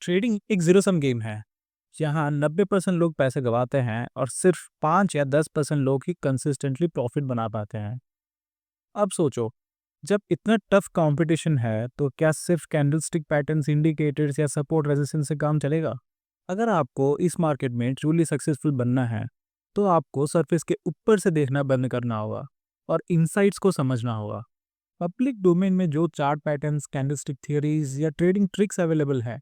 Trading एक zero sum game है। यहाँ 90% लोग पैसे गंवाते हैं और सिर्फ 5 या 10% लोग ही कंसिस्टेंटली प्रॉफिट बना पाते हैं। अब सोचो, जब इतना टफ कंपटीशन है तो क्या सिर्फ कैंडलस्टिक पैटर्न्स, इंडिकेटर्स या सपोर्ट रेजिस्टेंस से काम चलेगा? अगर आपको इस मार्केट में ट्रूली सक्सेसफुल बनना है तो आपको सरफेस के ऊपर से देखना बंद करना होगा और इनसाइट्स को समझना होगा। पब्लिक डोमेन में जो चार्ट पैटर्न्स, कैंडलस्टिक थियरीज या ट्रेडिंग ट्रिक्स अवेलेबल है,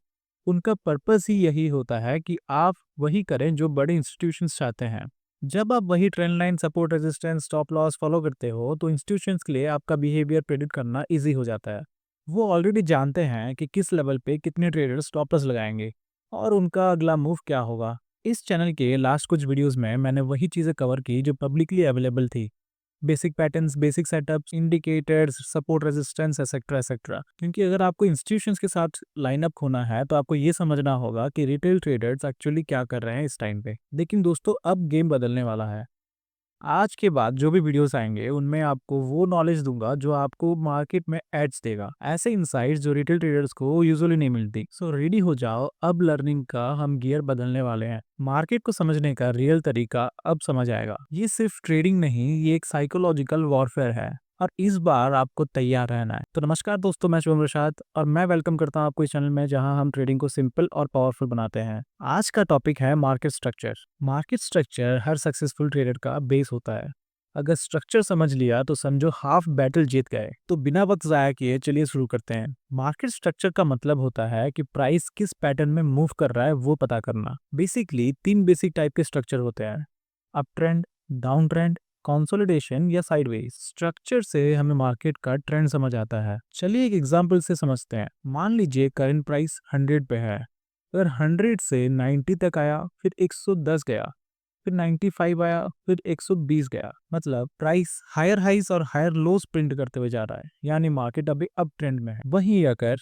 उनका पर्पस ही यही होता है कि आप वही करें जो बड़े इंस्टीट्यूशंस चाहते हैं। जब आप वही trend line, support, resistance, stop loss follow करते हो तो इंस्टीट्यूशंस के लिए आपका बिहेवियर प्रेडिक्ट करना इजी हो जाता है। वो ऑलरेडी जानते हैं कि किस लेवल पे कितने ट्रेडर्स स्टॉप लॉस लगाएंगे और उनका अगला मूव क्या होगा। इस चैनल के लास्ट कुछ वीडियोस में मैंने वही चीज़ें कवर की जो पब्लिकली अवेलेबल थी। Basic patterns, basic setups, indicators, support, resistance, etcetera etcetera. क्योंकि अगर आपको इंस्टीट्यूशंस के साथ लाइन अप होना है तो आपको ये समझना होगा कि रिटेल ट्रेडर्स एक्चुअली क्या कर रहे हैं इस टाइम पे। लेकिन दोस्तों, अब गेम बदलने वाला है। आज के बाद जो भी वीडियोस आएंगे उनमें आपको वो नॉलेज दूंगा जो आपको मार्केट में एड्स देगा, ऐसे इनसाइट्स जो रिटेल ट्रेडर्स को यूजुअली नहीं मिलती। सो रेडी हो जाओ, अब लर्निंग का हम गियर बदलने वाले हैं। मार्केट को समझने का रियल तरीका अब समझ आएगा। ये सिर्फ ट्रेडिंग नहीं, ये एक साइकोलॉजिकल वॉरफेयर है और इस बार आपको तैयार रहना है। तो नमस्कार दोस्तों, मैं शुभम प्रसाद और मैं वेलकम करता हूं आपको इस चैनल में जहां हम ट्रेडिंग को सिंपल और पावरफुल बनाते हैं। आज का टॉपिक है मार्केट स्ट्रक्चर। मार्केट स्ट्रक्चर हर सक्सेसफुल ट्रेडर का बेस होता है। अगर स्ट्रक्चर समझ लिया तो समझो हाफ बैटल जीत गए। तो बिना वक्त जाया किए चलिए शुरू करते हैं। मार्केट स्ट्रक्चर का मतलब होता है कि प्राइस किस पैटर्न में मूव कर रहा है वो पता करना। बेसिकली 3 बेसिक टाइप के स्ट्रक्चर होते हैं: up trend, down trend, consolidation या साइडवेज। स्ट्रक्चर से हमें मार्केट का ट्रेंड समझ आता है। चलिए एक एग्जांपल से समझते हैं। मान लीजिए करंट प्राइस 100 पे है। अगर 100 से 90 तक आया, फिर 110 गया, फिर 95 आया, फिर 120 गया, मतलब प्राइस हायर हाइज और हायर लोस प्रिंट करते हुए जा रहा है, यानी मार्केट अभी अप ट्रेंड में है। वहीं अगर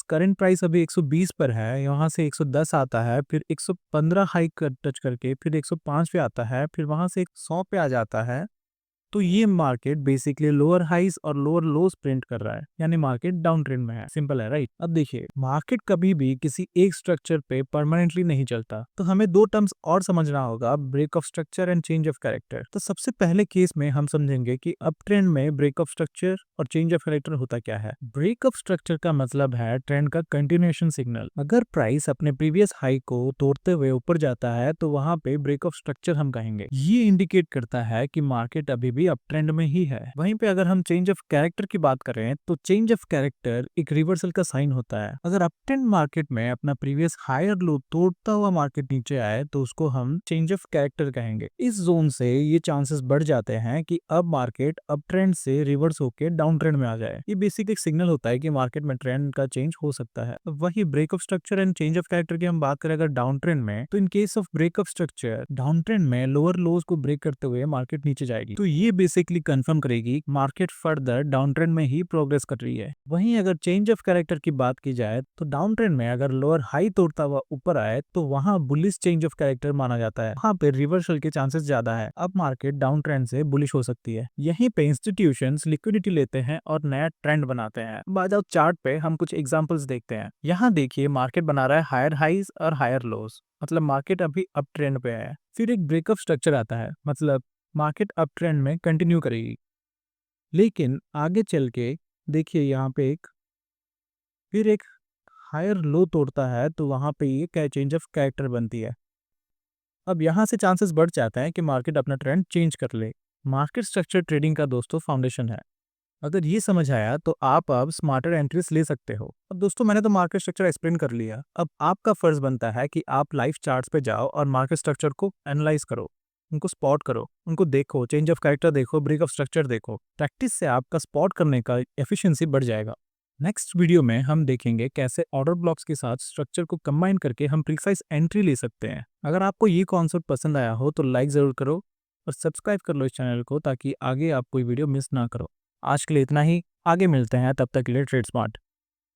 करंट प्राइस अभी 120 पर है, यहाँ से 110 आता है, फिर 115 हाई टच करके फिर 105 पे आता है, फिर वहां से 100 पे आ जाता है, तो ये मार्केट बेसिकली लोअर हाइज और लोअर लोस प्रिंट कर रहा है, यानी मार्केट डाउन ट्रेंड में है। सिंपल है, राइट? अब देखिए, मार्केट कभी भी किसी एक स्ट्रक्चर पे परमानेंटली नहीं चलता। तो हमें दो टर्म्स और समझना होगा: break of structure and change of character. तो सबसे पहले केस में हम समझेंगे कि अप ट्रेंड में ब्रेक ऑफ स्ट्रक्चर और चेंज ऑफ कैरेक्टर होता क्या है। ब्रेक ऑफ स्ट्रक्चर का मतलब है ट्रेंड का कंटिन्यूएशन सिग्नल। अगर प्राइस अपने प्रीवियस हाई को तोड़ते हुए ऊपर जाता है तो वहां पे ब्रेक ऑफ स्ट्रक्चर हम कहेंगे। ये इंडिकेट करता है कि मार्केट अभी भी अप ट्रेंड में ही है। वहीं पे अगर हम चेंज ऑफ कैरेक्टर की बात करें तो चेंज ऑफ कैरेक्टर एक रिवर्सल का साइन होता है। अगर अप ट्रेंड मार्केट में अपना प्रीवियस हायर लो तोड़ता हुआ मार्केट नीचे आए तो उसको हम चेंज ऑफ कैरेक्टर कहेंगे। इस जोन से ये चांसेस बढ़ जाते हैं कि अब मार्केट अप ट्रेंड से रिवर्स होकर डाउन ट्रेंड में आ जाए। ये बेसिक एक सिग्नल होता है कि मार्केट में ट्रेंड का चेंज हो सकता है। वही break of structure and change of character की हम बात करें अगर डाउन ट्रेंड में, तो in case of break of structure, down trend में लोअर लोज को ब्रेक करते हुए मार्केट नीचे जाएगी। तो ये बेसिकली कंफर्म करेगी मार्केट फर्दर डाउन ट्रेंड में ही प्रोग्रेस कर रही है। वहीं अगर चेंज ऑफ कैरेक्टर की बात की जाए तो डाउन ट्रेंड में अगर लोअर हाई तोड़ता हुआ ऊपर आए तो वहां बुलिश चेंज ऑफ कैरेक्टर माना जाता है। वहां पे रिवर्सल के चांसेस ज्यादा है। अब मार्केट डाउन ट्रेंड से बुलिश हो सकती है। यहीं पे इंस्टीट्यूशंस लिक्विडिटी लेते हैं और नया ट्रेंड बनाते हैं। अब आ जाओ चार्ट पे, हम कुछ एग्जांपल्स देखते हैं। यहाँ देखिए, मार्केट बना रहा है हायर हाइज और हायर लोस, मतलब मार्केट अभी अप ट्रेंड पे है। फिर एक ब्रेक ऑफ स्ट्रक्चर आता है, मतलब मार्केट अप ट्रेंड में कंटिन्यू करेगी। लेकिन आगे चल के देखिए, यहाँ पे फिर एक हायर लो तोड़ता है तो वहां पे ये चेंज ऑफ कैरेक्टर बनती है। अब यहाँ से चांसेस बढ़ जाते हैं कि मार्केट अपना ट्रेंड चेंज कर ले। मार्केट स्ट्रक्चर ट्रेडिंग का दोस्तों फाउंडेशन है। अगर ये समझ आया तो आप अब स्मार्टर एंट्रीज ले सकते हो। अब दोस्तों, मैंने तो मार्केट स्ट्रक्चर एक्सप्लेन कर लिया। अब आपका फर्ज बनता है कि आप लाइव चार्ट्स पे जाओ और मार्केट स्ट्रक्चर को एनालाइज करो, उनको स्पॉट करो, उनको देखो, चेंज ऑफ कैरेक्टर देखो, ब्रेक ऑफ स्ट्रक्चर देखो। प्रैक्टिस से आपका स्पॉट करने का एफिशिएंसी बढ़ जाएगा। नेक्स्ट वीडियो में हम देखेंगे कैसे ऑर्डर ब्लॉक्स के साथ स्ट्रक्चर को कंबाइन करके हम प्रिसाइज एंट्री ले सकते हैं। अगर आपको ये कॉन्सेप्ट पसंद आया हो तो लाइक जरूर करो और सब्सक्राइब कर लो इस चैनल को, ताकि आगे आप कोई वीडियो मिस ना करो। आज के लिए इतना ही, आगे मिलते हैं, तब तक के लिए ट्रेड स्मार्ट।